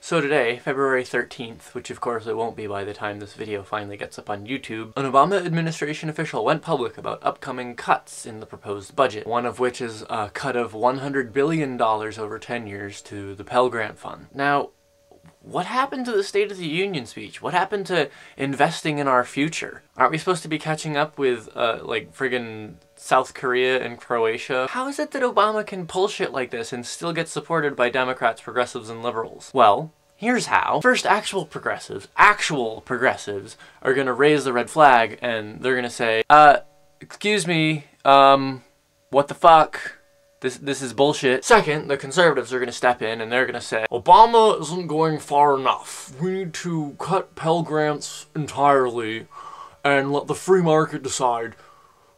So today, February 13th, which of course it won't be by the time this video finally gets up on YouTube, an Obama administration official went public about upcoming cuts in the proposed budget, one of which is a cut of $100 billion over 10 years to the Pell Grant Fund. Now, what happened to the State of the Union speech? What happened to investing in our future? Aren't we supposed to be catching up with, like, friggin' South Korea and Croatia? How is it that Obama can pull shit like this and still get supported by Democrats, progressives, and liberals? Well, here's how. First, actual progressives are gonna raise the red flag and they're gonna say, excuse me, what the fuck? This is bullshit. Second, the conservatives are going to step in and they're going to say, Obama isn't going far enough. We need to cut Pell Grants entirely and let the free market decide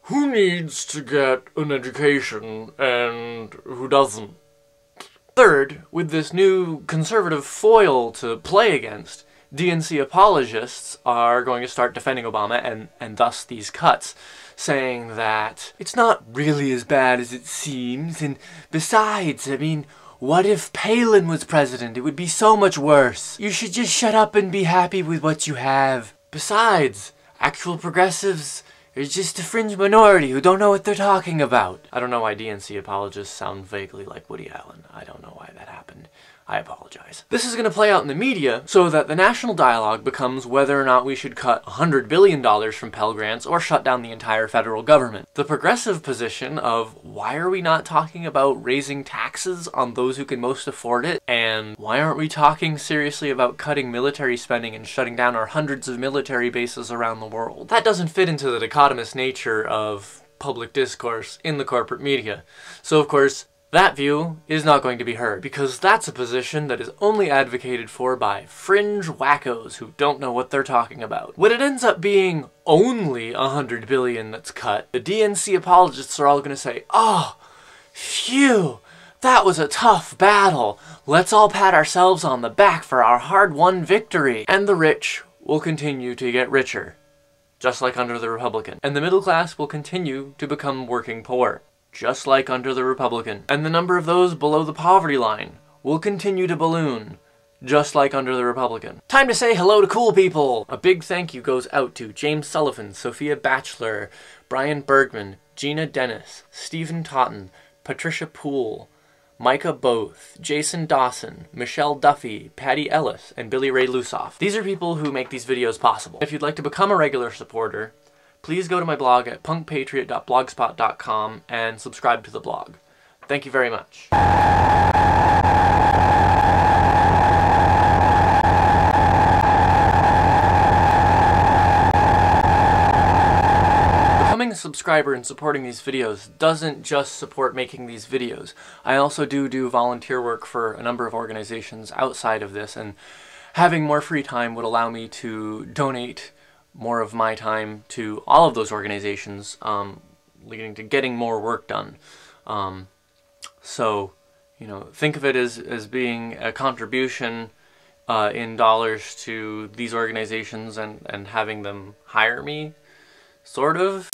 who needs to get an education and who doesn't. Third, with this new conservative foil to play against, DNC apologists are going to start defending Obama and thus these cuts, saying that it's not really as bad as it seems, and besides, I mean, what if Palin was president? It would be so much worse. You should just shut up and be happy with what you have. Besides, actual progressives are just a fringe minority who don't know what they're talking about. I don't know why DNC apologists sound vaguely like Woody Allen. I don't know why that happened. I apologize. This is going to play out in the media so that the national dialogue becomes whether or not we should cut $100 billion from Pell Grants or shut down the entire federal government. The progressive position of why are we not talking about raising taxes on those who can most afford it, and why aren't we talking seriously about cutting military spending and shutting down our hundreds of military bases around the world? That doesn't fit into the dichotomous nature of public discourse in the corporate media. So of course, that view is not going to be heard, because that's a position that is only advocated for by fringe wackos who don't know what they're talking about. When it ends up being only $100 billion that's cut, the DNC apologists are all going to say, oh, phew, that was a tough battle. Let's all pat ourselves on the back for our hard-won victory. And the rich will continue to get richer, just like under the Republican. And the middle class will continue to become working poor, just like under the Republican. And the number of those below the poverty line will continue to balloon, just like under the Republican. Time to say hello to cool people! A big thank you goes out to James Sullivan, Sophia Batchelor, Brian Bergman, Gina Dennis, Stephen Totten, Patricia Poole, Micah Both, Jason Dawson, Michelle Duffy, Patty Ellis, and Billy Ray Lusoff. These are people who make these videos possible. If you'd like to become a regular supporter, please go to my blog at punkpatriot.blogspot.com and subscribe to the blog. Thank you very much. Becoming a subscriber and supporting these videos doesn't just support making these videos. I also do volunteer work for a number of organizations outside of this, and having more free time would allow me to donate more of my time to all of those organizations, leading to getting more work done. So, you know, think of it as being a contribution in dollars to these organizations and having them hire me, sort of.